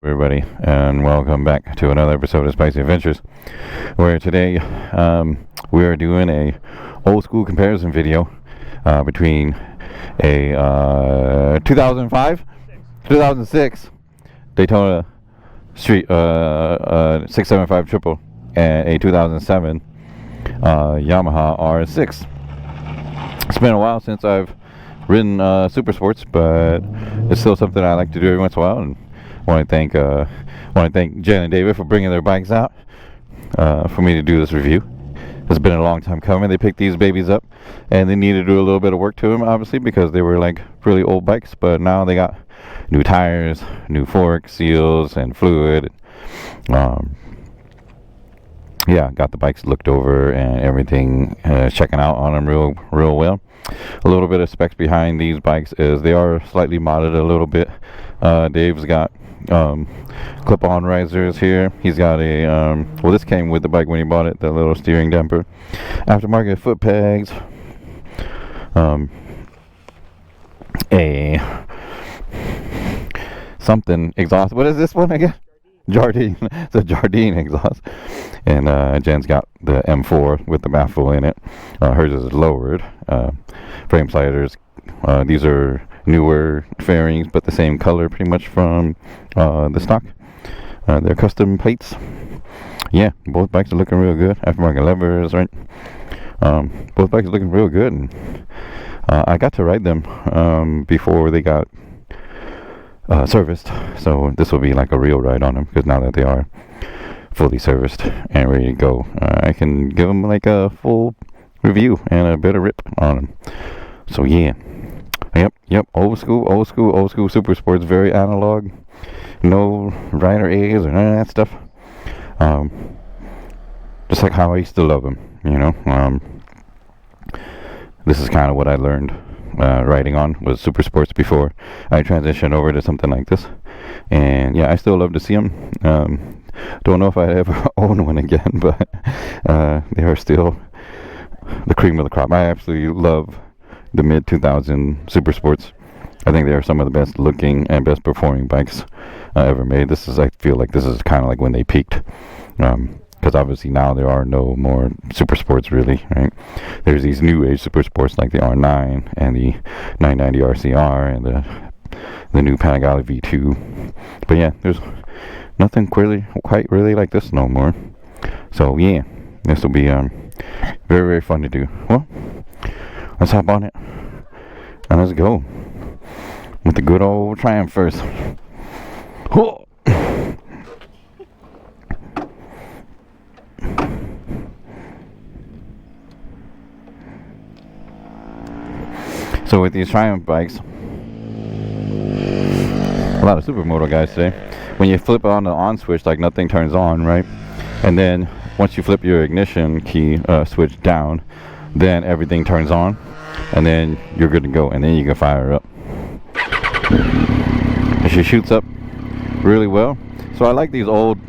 Everybody, and welcome back to another episode of Spicy Adventures, where today we are doing a old school comparison video between a 2006 Daytona Street 675 triple and a 2007 Yamaha R6. It's been a while since I've ridden super sports, but it's still something I like to do every once in a while. And want to thank Jen and David for bringing their bikes out for me to do this review. It's been a long time coming. They picked these babies up, and they needed to do a little bit of work to them, obviously, because they were like really old bikes. But now they got new tires, new fork seals, and fluid. Yeah, got the bikes looked over and everything, checking out on them real well. A little bit of specs behind these bikes is they are slightly modded a little bit. Dave's got clip-on risers here. He's got a well, this came with the bike when he bought it, the little steering damper, aftermarket foot pegs, a something exhaust. What is this one again? Jardine. It's a Jardine exhaust. And Jen's got the M4 with the baffle in it. Hers is lowered. Frame sliders. These are newer fairings, but the same color pretty much from the stock. They're custom plates. Yeah, both bikes are looking real good. Aftermarket levers, right? Both bikes are looking real good. And I got to ride them before they got serviced, so this will be like a real ride on them, because now that they are fully serviced and ready to go, I can give them like a full review and a bit of rip on them. So yeah, yep, old school super sports, very analog, no rider A's or none of that stuff. Just like how I used to love them, you know. This is kind of what I learned riding on was super sports before I transitioned over to something like this. And yeah, I still love to see them. Don't know if I'd ever own one again, but they are still the cream of the crop. I absolutely love the mid-2000 super sports. I think they are some of the best looking and best performing bikes ever made. I feel like this is kind of like when they peaked. Because obviously now there are no more super sports, really, right? There's these new age super sports like the R9 and the 990 RCR and the new Panigale V2. But yeah, there's nothing quite really like this no more. So yeah, this will be very, very fun to do. Well, let's hop on it and let's go with the good old Triumph first. Oh. So with these Triumph bikes, a lot of supermoto guys today, when you flip on the on switch, like nothing turns on, right? And then once you flip your ignition key switch down, then everything turns on, and then you're good to go, and then you can fire her up. And she shoots up really well. So I like these old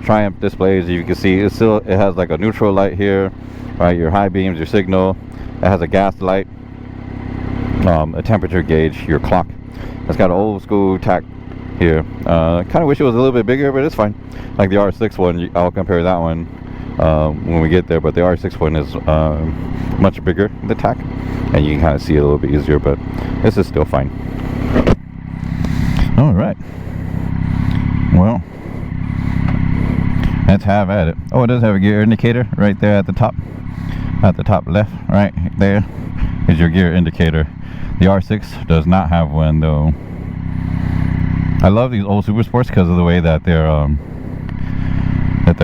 Triumph displays. You can see it has like a neutral light here, right? Your high beams, your signal. It has a gas light. A temperature gauge, your clock. It's got an old school tack here. Kind of wish it was a little bit bigger, but it's fine. Like the R6 one, I'll compare that one when we get there, but the R6 one is much bigger, the tack, and you can kind of see it a little bit easier, but this is still fine. Alright, well, let's have at it. Oh, it does have a gear indicator right there at the top left, right there is your gear indicator. The R6 does not have one though. I love these old super sports because of the way that their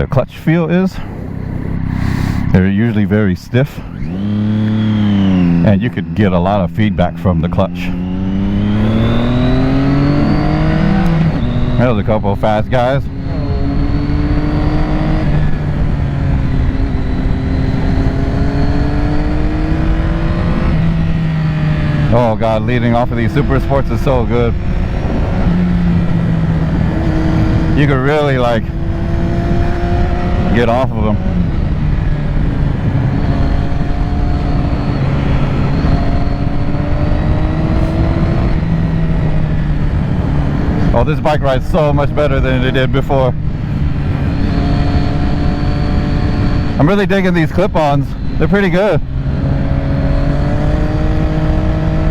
clutch feel is. They're usually very stiff, and you could get a lot of feedback from the clutch. There's a couple of fast guys. Oh god, leading off of these super sports is so good. You could really like get off of them. Oh, this bike rides so much better than it did before. I'm really digging these clip-ons. They're pretty good.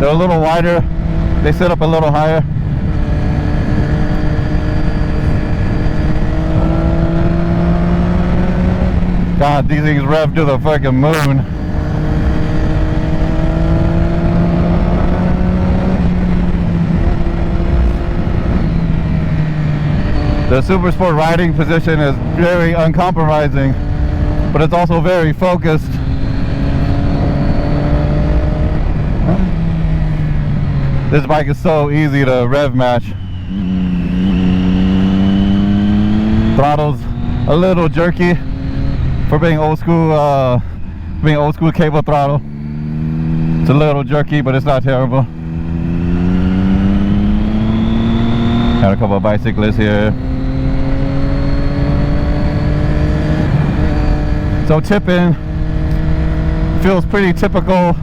They're a little wider. They sit up a little higher. God, these things rev to the fucking moon. The Super Sport riding position is very uncompromising, but it's also very focused. This bike is so easy to rev match. Throttle's a little jerky for being old school cable throttle. It's a little jerky, but it's not terrible. Got a couple of bicyclists here. So tipping feels pretty typical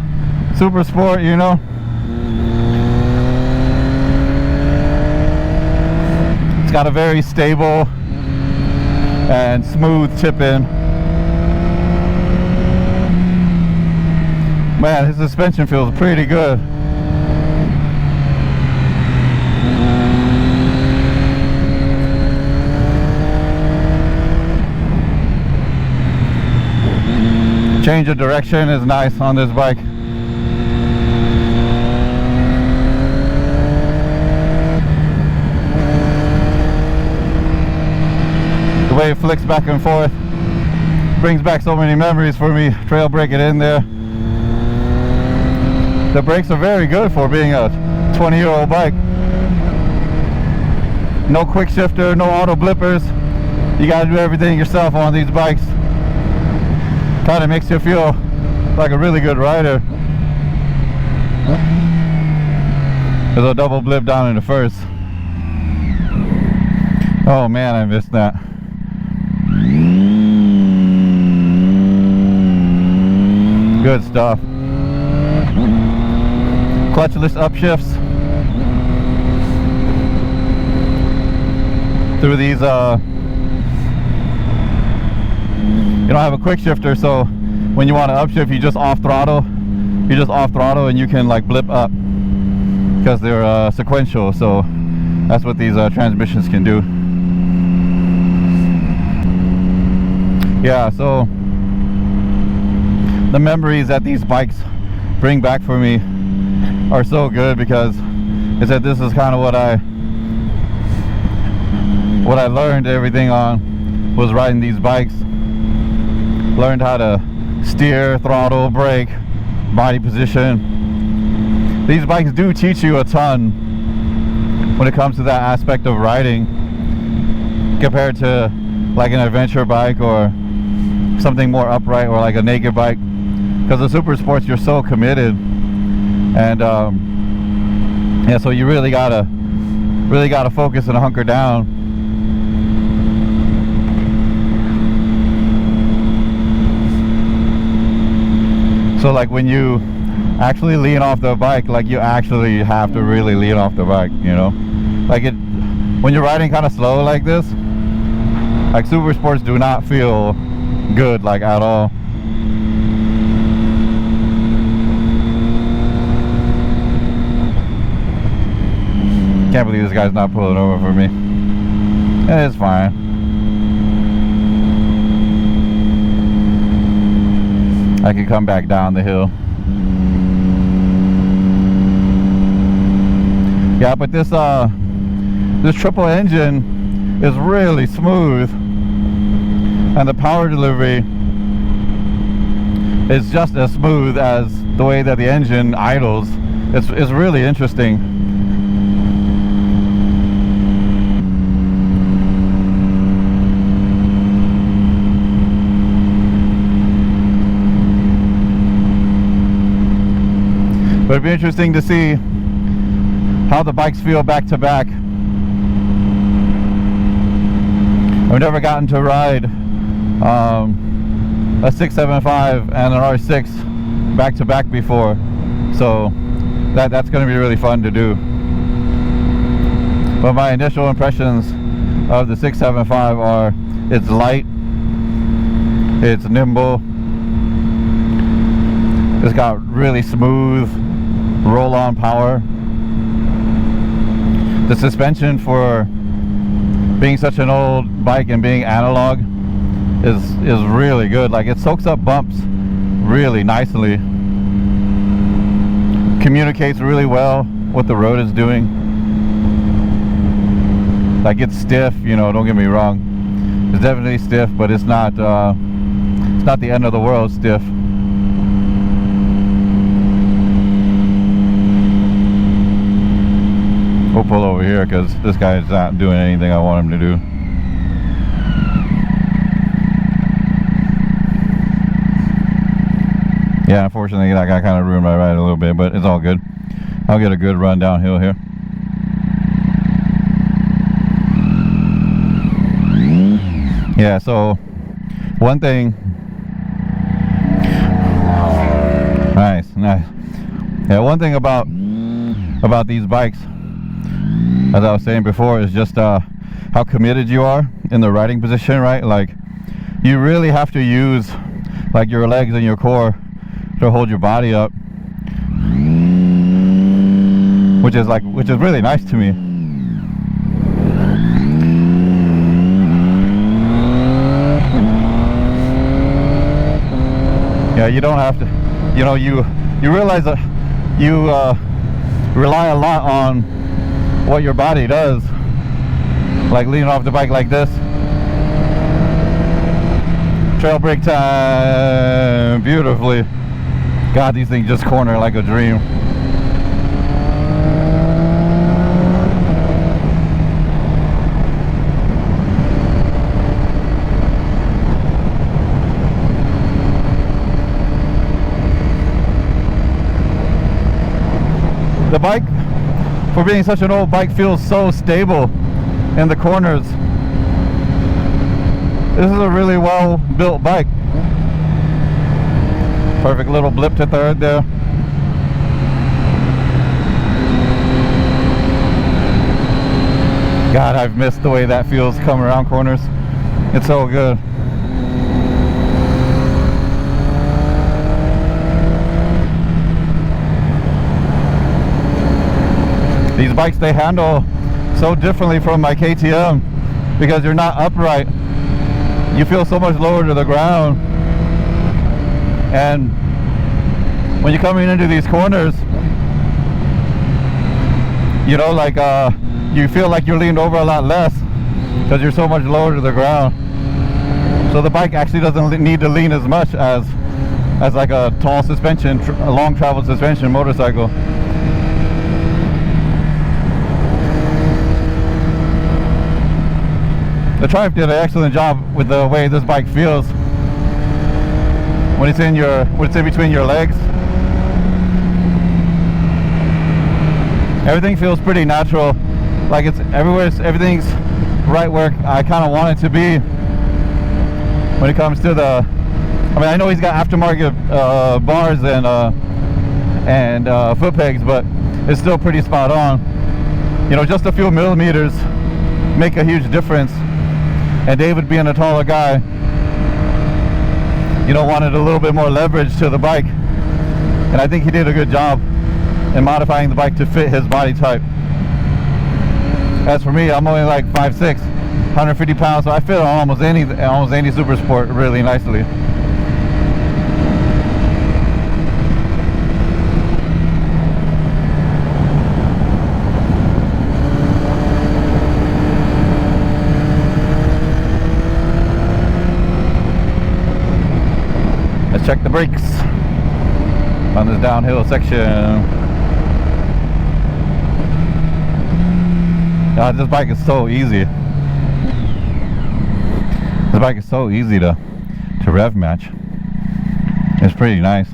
Super Sport, you know. It's got a very stable and smooth tip-in. Man, his suspension feels pretty good. Change of direction is nice on this bike. The way it flicks back and forth brings back so many memories for me. Trail braking in there. The brakes are very good for being a 20-year-old bike. No quick shifter, no auto blippers. You gotta do everything yourself on these bikes. Kind of makes you feel like a really good rider. There's a double blip down in the first. Oh man, I missed that. Good stuff. Clutchless upshifts through these you don't have a quick shifter, so when you want to upshift, you just off throttle and you can like blip up because they're sequential. So that's what these transmissions can do. Yeah, so the memories that these bikes bring back for me are so good, because I said this is kind of what I learned everything on, was riding these bikes. Learned how to steer, throttle, brake, body position. These bikes do teach you a ton when it comes to that aspect of riding, compared to like an adventure bike or something more upright, or like a naked bike. Because the Super Sports, you're so committed, and yeah, so you really gotta focus and hunker down. So like when you actually lean off the bike, like you actually have to really lean off the bike, you know. Like when you're riding kind of slow like this, like Super Sports do not feel good, like at all. Can't believe this guy's not pulling over for me. It's fine. I can come back down the hill. Yeah, but this triple engine is really smooth, and the power delivery is just as smooth as the way that the engine idles. It's really interesting. But it'd be interesting to see how the bikes feel back to back. I've never gotten to ride a 675 and an R6 back to back before, so that's going to be really fun to do. But my initial impressions of the 675 are it's light, it's nimble, it's got really smooth roll-on power. The suspension, for being such an old bike and being analog, is really good. Like, it soaks up bumps really nicely, communicates really well what the road is doing. Like, it's stiff, you know, don't get me wrong, it's definitely stiff, but it's not the end of the world stiff. We'll pull over here because this guy is not doing anything I want him to do. Yeah, unfortunately that guy kind of ruined my ride a little bit, but it's all good. I'll get a good run downhill here. Yeah, so one thing. Nice. Yeah, one thing about these bikes, as I was saying before, is just how committed you are in the riding position, right? Like, you really have to use like your legs and your core to hold your body up, which is really nice to me. Yeah, you don't have to, you know, you realize that you rely a lot on what your body does, like leaning off the bike like this. Trail brake time, beautifully. God, these things just corner like a dream. The bike, for being such an old bike, feels so stable in the corners. This is a really well built bike. Perfect little blip to third there. God, I've missed the way that feels coming around corners. It's so good. These bikes, they handle so differently from my KTM because you're not upright. You feel so much lower to the ground, and when you're coming into these corners, you know, like you feel like you're leaned over a lot less because you're so much lower to the ground. So the bike actually doesn't need to lean as much as like a tall suspension, a long travel suspension motorcycle. The Triumph did an excellent job with the way this bike feels when it's in between your legs. Everything feels pretty natural, like it's everything's right where I kind of want it to be when it comes to the. I mean, I know he's got aftermarket bars and foot pegs, but it's still pretty spot on. You know, just a few millimeters make a huge difference. And David, being a taller guy, you know, wanted a little bit more leverage to the bike, and I think he did a good job in modifying the bike to fit his body type. As for me, I'm only like 5'6", 150 pounds, so I fit on almost any Super Sport really nicely. Let's check the brakes on this downhill section. God, this bike is so easy. This bike is so easy to rev match. It's pretty nice.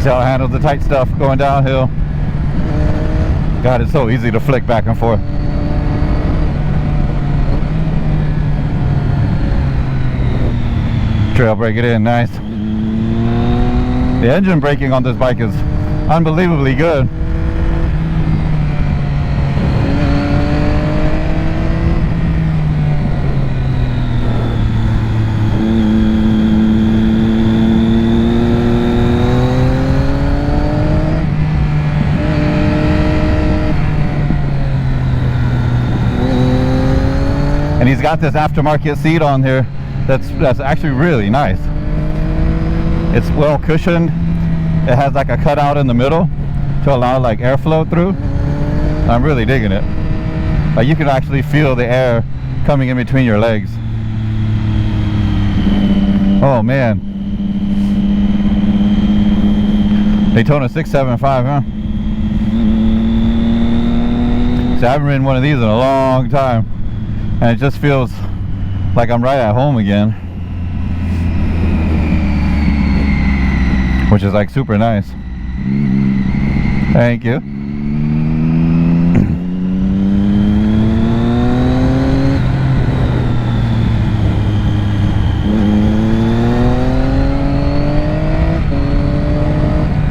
See how it handles the tight stuff going downhill. God, it's so easy to flick back and forth. Trail brake it in, nice. The engine braking on this bike is unbelievably good. And he's got this aftermarket seat on here that's actually really nice. It's well cushioned. It has like a cutout in the middle to allow like airflow through. I'm really digging it. Like you can actually feel the air coming in between your legs. Oh man. Daytona 675, huh? See, I haven't ridden one of these in a long time, and it just feels like I'm right at home again, which is like super nice. Thank you.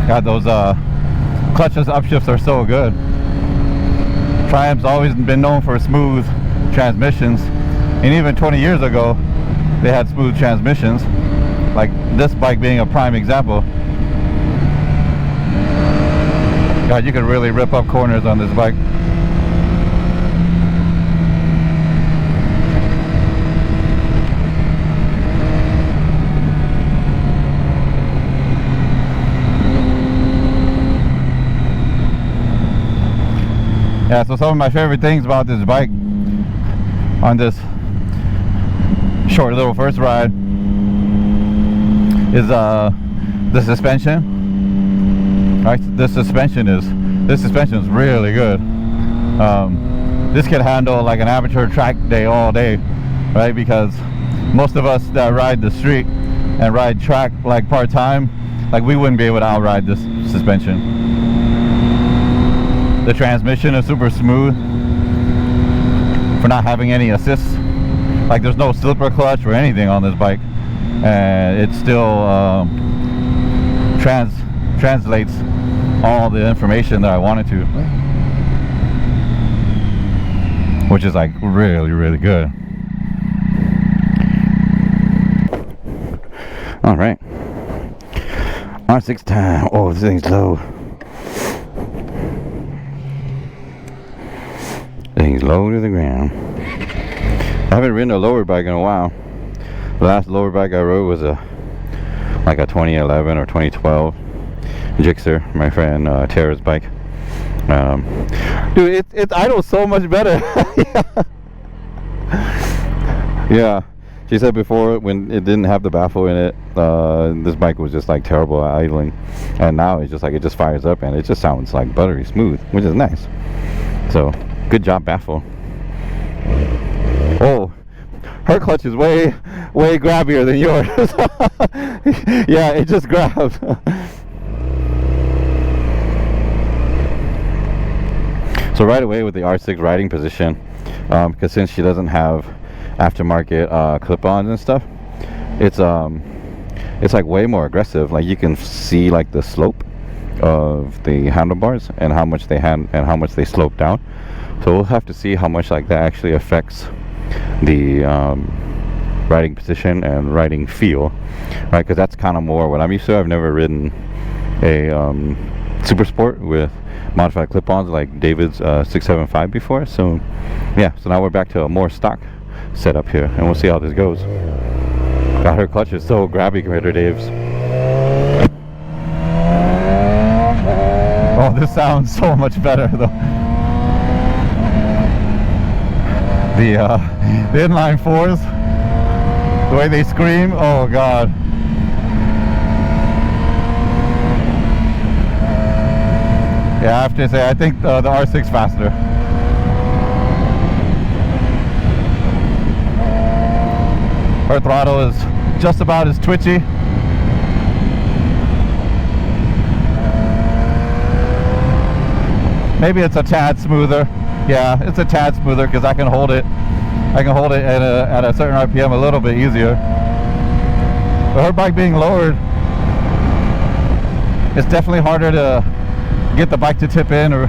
God, those clutchless upshifts are so good. Triumph's always been known for smooth transmissions, and even 20 years ago they had smooth transmissions, like this bike being a prime example. God, you can really rip up corners on this bike. Yeah, so some of my favorite things about this bike on this short little first ride is the suspension. Right, this suspension is really good. This can handle like an amateur track day all day, right? Because most of us that ride the street and ride track like part-time, like we wouldn't be able to outride this suspension. The transmission is super smooth for not having any assists. Like there's no slipper clutch or anything on this bike, and it still translates all the information that I wanted to, which is like really, really good. All right, R6 time. Oh, this thing's low. Thing's low to the ground. I haven't ridden a lower bike in a while. The last lower bike I rode was like a 2011 or 2012 Gixxer, my friend Tara's bike. Dude, it idles so much better. Yeah, she said before when it didn't have the baffle in it, this bike was just like terrible at idling, and now it's just like it just fires up and it just sounds like buttery smooth, which is nice. So good job, baffle. Oh, her clutch is way grabbier than yours. Yeah, it just grabs. So right away with the R6 riding position, because since she doesn't have aftermarket clip-ons and stuff, it's like way more aggressive. Like you can see like the slope of the handlebars and how much they slope down. So we'll have to see how much like that actually affects the riding position and riding feel, right? Because that's kind of more what I'm used to. I've never ridden a super sport with modified clip-ons like David's 675 before. So yeah, so now we're back to a more stock setup here, and we'll see how this goes. God, her clutch is so grabby compared to Dave's. Oh, this sounds so much better though. The inline fours, the way they scream, oh god. Yeah, I have to say, I think the R6 faster. Her throttle is just about as twitchy. Maybe it's a tad smoother. Yeah, it's a tad smoother because I can hold it at a certain RPM a little bit easier. her bike being lowered, it's definitely harder to get the bike to tip in or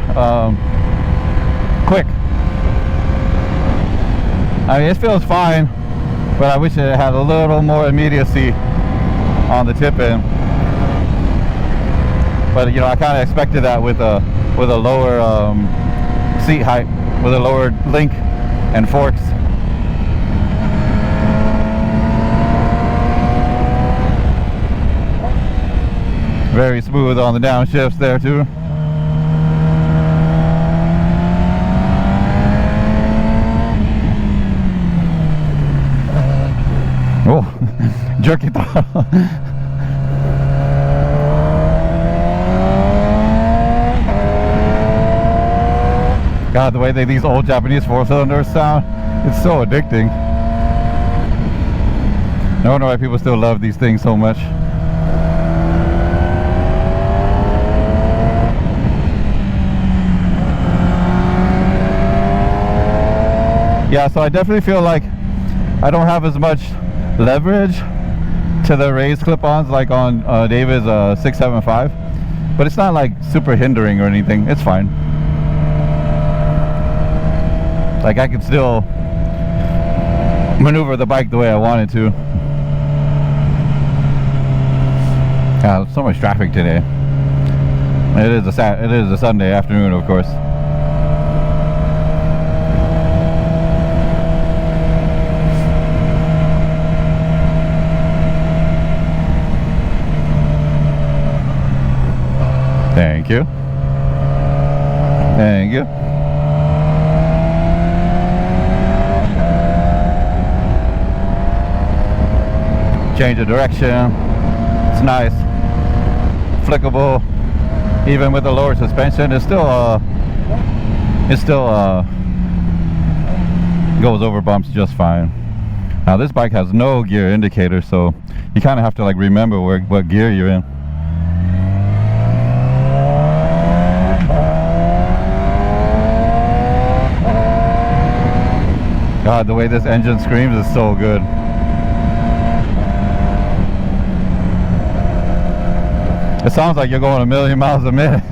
quick. I mean, it feels fine, but I wish it had a little more immediacy on the tip in. But you know, I kind of expected that with a lower seat height, with a lower link and forks. Very smooth on the downshifts there too. Oh, jerky throttle. God, the way these old Japanese four-cylinders sound, it's so addicting. No wonder why people still love these things so much. Yeah, so I definitely feel like I don't have as much leverage to the raised clip-ons like on David's 675, but it's not like super hindering or anything. It's fine. Like I can still maneuver the bike the way I wanted to. So much traffic today. It is a Sunday afternoon, of course. Thank you. Thank you. Change of direction. It's nice. Flickable. Even with the lower suspension, it still goes over bumps just fine. Now this bike has no gear indicator, so you kind of have to like remember what gear you're in. God, the way this engine screams is so good. It sounds like you're going 1,000,000 miles a minute.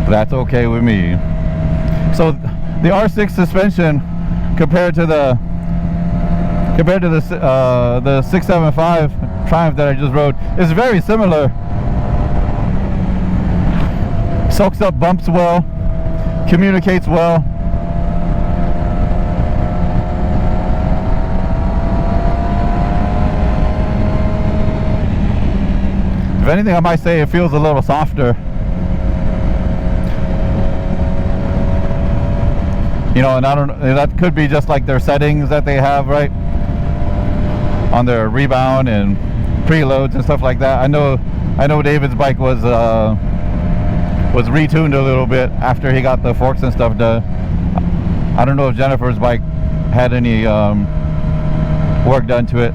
That's okay with me. So the R6 suspension compared to the 675 Triumph that I just rode is very similar. Soaks up bumps well, communicates well. If anything, I might say it feels a little softer. You know, and I don't know, that could be just like their settings that they have, right? On their rebound and preloads and stuff like that. I know David's bike was retuned a little bit after he got the forks and stuff done. I don't know if Jennifer's bike had any work done to it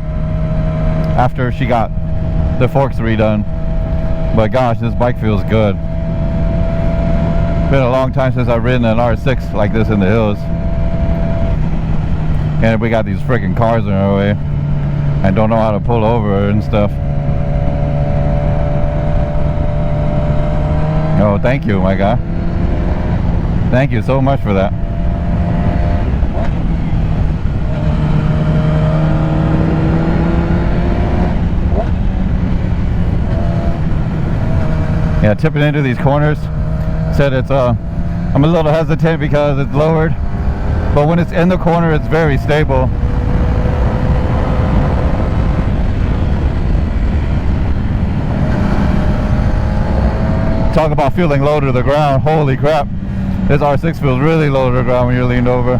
after she got the forks redone. But gosh, this bike feels good. Been a long time since I've ridden an R6 like this in the hills. And we got these freaking cars in our way and don't know how to pull over and stuff. Oh, thank you, my guy. Thank you so much for that. Yeah, tipping into these corners. Said it's I'm a little hesitant because it's lowered, but when it's in the corner, it's very stable. Talk about feeling low to the ground. Holy crap, this R6 feels really low to the ground when you're leaned over.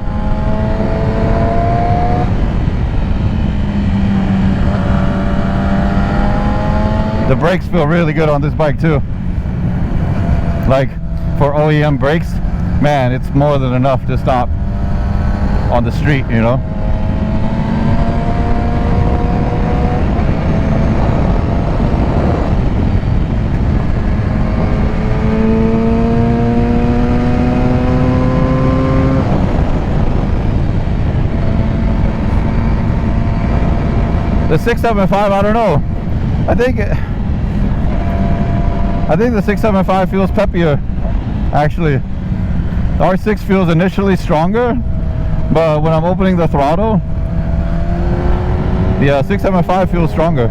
The brakes feel really good on this bike too. Like for OEM brakes, man, it's more than enough to stop on the street, you know. The 675, I don't know. I think the 675 feels peppier, actually. The R6 feels initially stronger, but when I'm opening the throttle, the 675 feels stronger.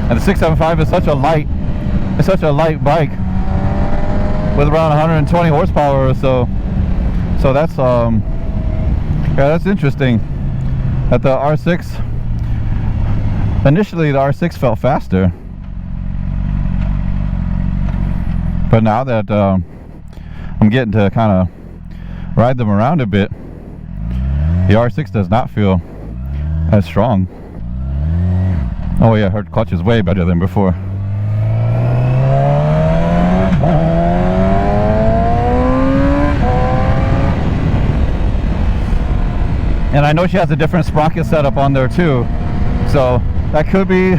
And the 675 is such a light bike with around 120 horsepower or so. So that's yeah, that's interesting. That the R6, initially the R6 felt faster, but now that I'm getting to kind of ride them around a bit, the R6 does not feel as strong. Oh yeah, her clutch is way better than before. And I know she has a different sprocket setup on there too, so that could be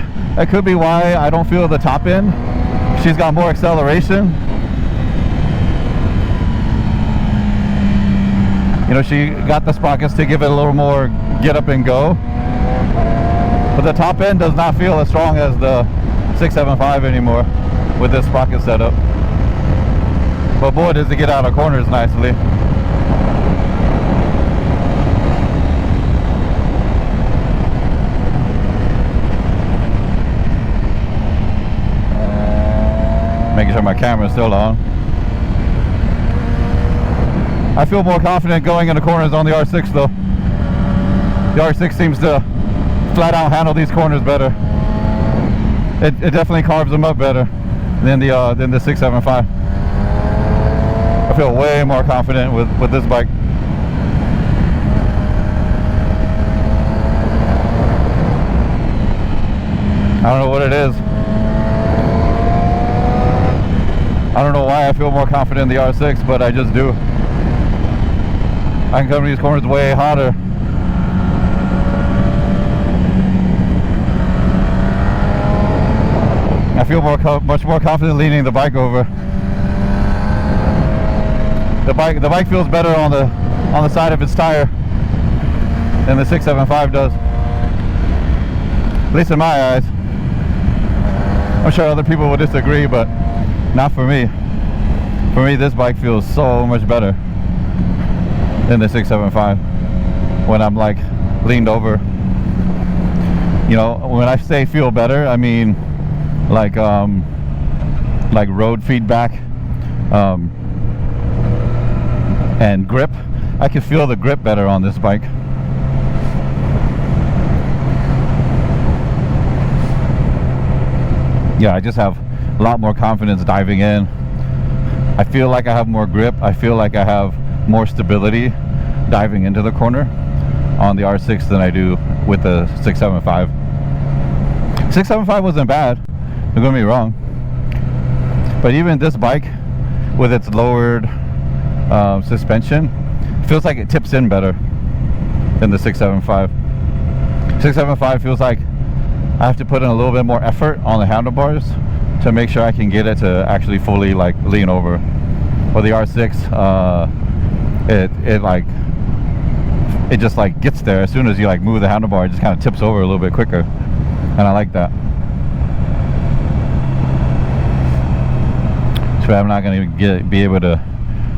why I don't feel the top end. She's got more acceleration. You know, she got the sprockets to give it a little more get up and go, but the top end does not feel as strong as the 675 anymore with this sprocket setup. But boy, does it get out of corners nicely. Making sure my camera's still on. I feel more confident going into corners on the R6 though. The R6 seems to flat out handle these corners better. It definitely carves them up better than the 675. I feel way more confident with this bike. I don't know what it is. I don't know why I feel more confident in the R6, but I just do. I can come to these corners way hotter. I feel much more confident leaning the bike over. The bike feels better on the side of its tire than the 675 does. At least in my eyes. I'm sure other people will disagree, but not for me. For me, this bike feels so much better than the 675 when I'm like leaned over. You know, when I say feel better, I mean like road feedback and grip. I can feel the grip better on this bike. Yeah, I just have a lot more confidence diving in. I feel like I have more grip. I feel like I have more stability diving into the corner on the R6 than I do with the 675. 675 wasn't bad, don't get me wrong, but even this bike with its lowered suspension feels like it tips in better than the 675. 675 feels like I have to put in a little bit more effort on the handlebars to make sure I can get it to actually fully like lean over. Or the R6, it just like gets there as soon as you like move the handlebar. It just kind of tips over a little bit quicker, and I like that. So I'm not going to be able to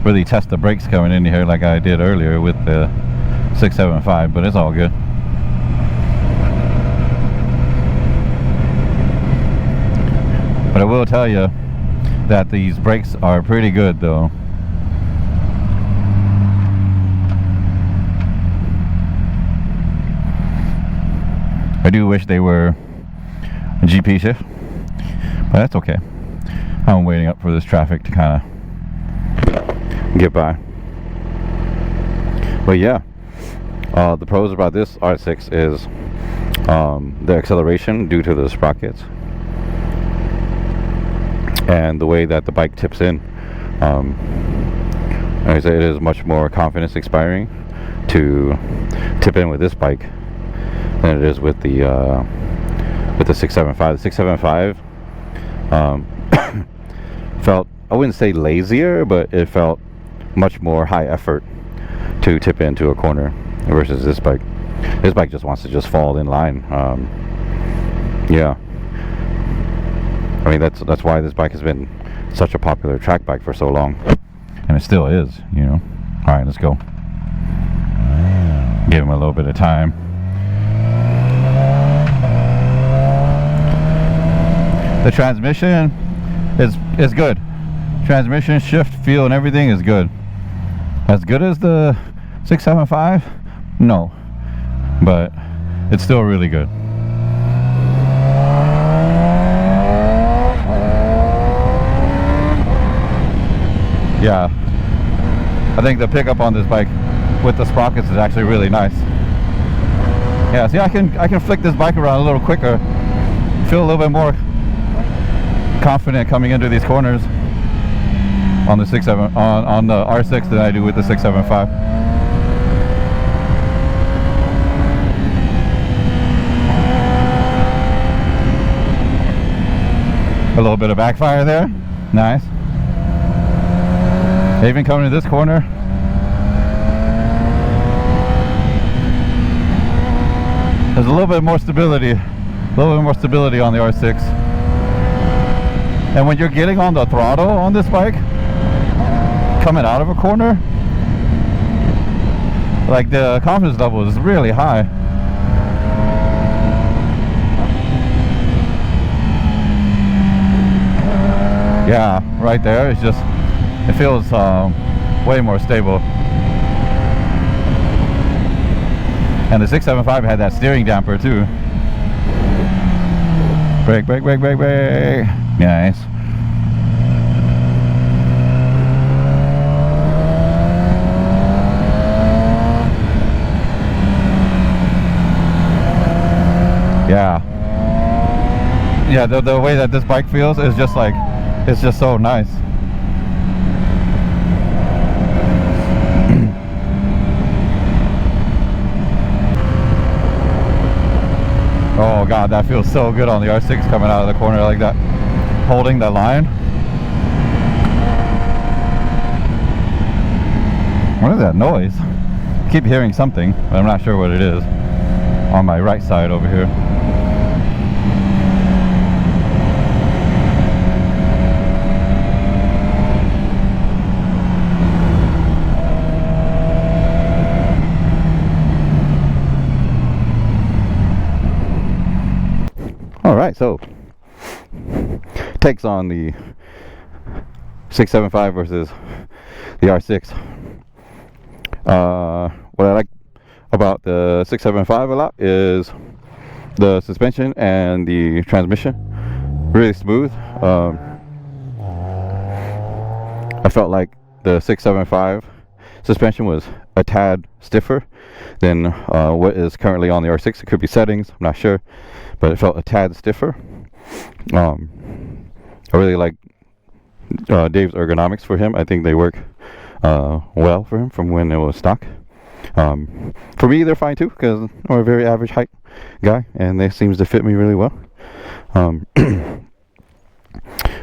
really test the brakes coming in here like I did earlier with the 675, but it's all good. But I will tell you that these brakes are pretty good though. I do wish they were a GP shift, but that's okay. I'm waiting up for this traffic to kind of get by. But yeah, the pros about this R6 is the acceleration due to the sprockets and the way that the bike tips in. Like I said, it is much more confidence inspiring to tip in with this bike than it is with the 675. The 675 felt, I wouldn't say lazier, but it felt much more high effort to tip into a corner versus this bike. This bike just wants to just fall in line. Yeah, I mean that's why this bike has been such a popular track bike for so long, and it still is, you know. All right, let's go. Give him a little bit of time. The transmission is good. Transmission, shift, feel, and everything is good. As good as the 675? No, but it's still really good. Yeah, I think the pickup on this bike with the sprockets is actually really nice. Yeah, see, I can flick this bike around a little quicker, feel a little bit more confident coming into these corners on the on the R6 than I do with the 675. A little bit of backfire there, nice. Even coming to this corner, there's a little bit more stability, on the R6. And when you're getting on the throttle on this bike, coming out of a corner, like the confidence level is really high. Yeah, right there, it's just, it feels way more stable. And the 675 had that steering damper too. Brake, brake, brake, brake, brake. Nice. Yeah. Yeah, the way that this bike feels is just like, it's just so nice. Oh god, that feels so good on the R6 coming out of the corner like that, holding the line. What is that noise? I keep hearing something, but I'm not sure what it is. On my right side over here. Alright, so takes on the 675 versus the R6. What I like about the 675 a lot is the suspension and the transmission. Really smooth. I felt like the 675 suspension was a tad stiffer than what is currently on the R6. It could be settings, I'm not sure, but it felt a tad stiffer. I really like Dave's ergonomics for him. I think they work well for him from when it was stock. For me, they're fine too, because I'm a very average height guy, and they seems to fit me really well.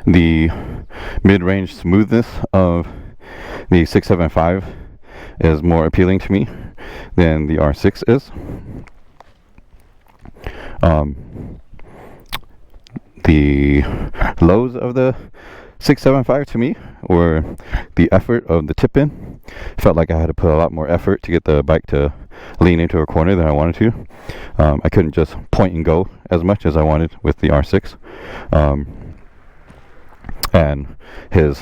The mid-range smoothness of the 675 is more appealing to me than the R6 is. The lows of the 675 to me were the effort of the tip-in. Felt like I had to put a lot more effort to get the bike to lean into a corner than I wanted to. I couldn't just point and go as much as I wanted with the R6. And his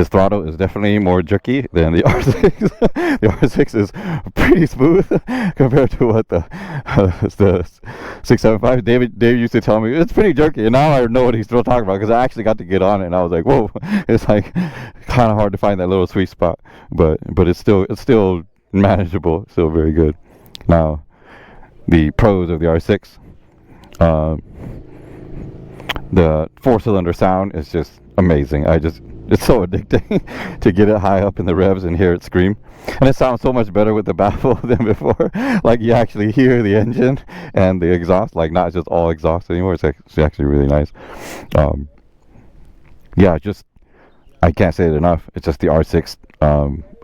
throttle is definitely more jerky than the R6. The R6 is pretty smooth compared to what the 675. Dave used to tell me it's pretty jerky, and now I know what he's still talking about, because I actually got to get on it, and I was like, whoa! It's like kind of hard to find that little sweet spot, but it's still manageable, still very good. Now, the pros of the R6, the 4-cylinder sound is just amazing. It's so addicting to get it high up in the revs and hear it scream. And it sounds so much better with the baffle than before. Like, you actually hear the engine and the exhaust, like not just all exhaust anymore. It's actually really nice. Yeah, I can't say it enough. It's just the R6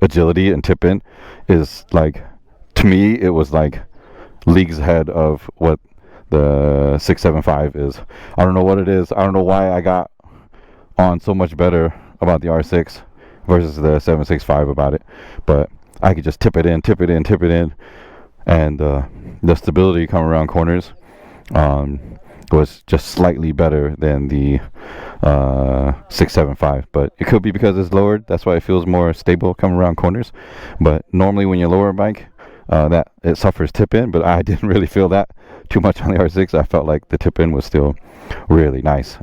agility and tip-in is like to me, it was like leagues ahead of what the 675 is. I don't know what it is. I don't know why I got on so much better about the R6 versus the 765 about it, but I could just tip it in, and the stability coming around corners was just slightly better than the 675. But it could be because it's lowered. That's why it feels more stable coming around corners. But normally when you lower a bike, that it suffers tip in, but I didn't really feel that too much on the R6. I felt like the tip in was still really nice.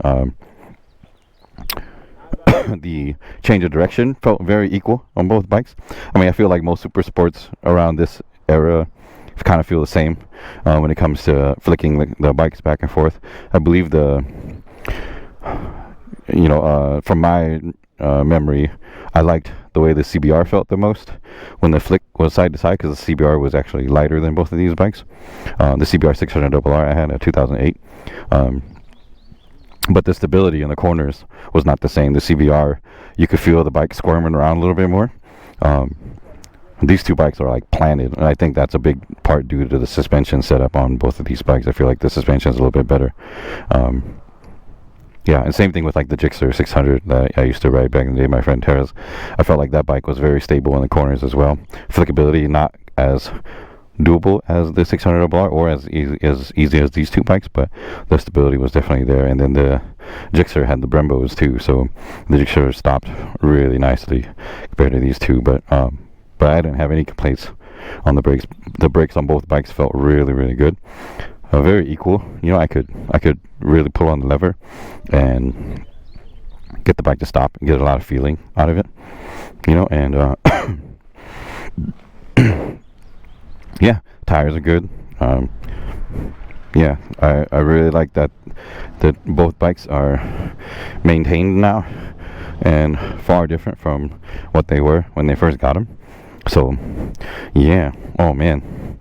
The change of direction felt very equal on both bikes. I mean, I feel like most super sports around this era kind of feel the same when it comes to flicking the bikes back and forth. I believe from my memory, I liked the way the CBR felt the most when the flick was side to side, because the CBR was actually lighter than both of these bikes. The CBR 600RR I had a 2008. But the stability in the corners was not the same. The CBR, you could feel the bike squirming around a little bit more. These two bikes are like planted, and I think that's a big part due to the suspension setup on both of these bikes. I feel like the suspension is a little bit better. Yeah, and same thing with like the Gixxer 600 that I used to ride back in the day, my friend Tara's. I felt like that bike was very stable in the corners as well. Flickability not as doable as the 600RR or as easy as these two bikes, but the stability was definitely there. And then the Gixxer had the Brembos too, so the Gixxer stopped really nicely compared to these two. But I didn't have any complaints on the brakes. The brakes on both bikes felt really, really good. Very equal. You know, I could really pull on the lever and get the bike to stop and get a lot of feeling out of it. You know, and yeah, tires are good. Yeah, I really like that both bikes are maintained now and far different from what they were when they first got them. So, yeah. Oh man,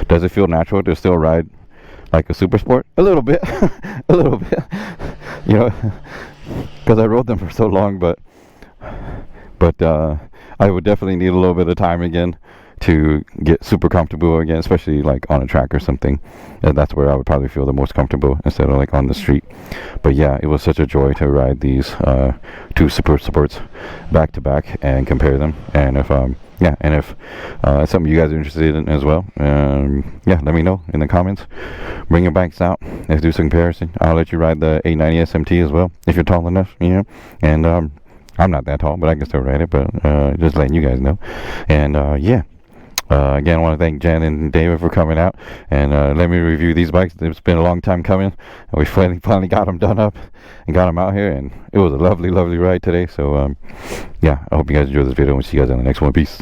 does it feel natural to still ride like a super sport? A little bit, a little bit. You know, because I rode them for so long, but I would definitely need a little bit of time again to get super comfortable again, especially like on a track or something. And that's where I would probably feel the most comfortable instead of like on the street. But yeah, it was such a joy to ride these two super sports back to back and compare them. And if it's something you guys are interested in as well, yeah, let me know in the comments. Bring your bikes out. Let's do some comparison. I'll let you ride the 890 SMT as well if you're tall enough, you know. And I'm not that tall, but I can still ride it. But just letting you guys know. And yeah. Again, I want to thank Jen and David for coming out and let me review these bikes. It's been a long time coming, and we finally got them done up and got them out here, and it was a lovely, lovely ride today. So, yeah, I hope you guys enjoyed this video, and we'll see you guys in the next one. Peace.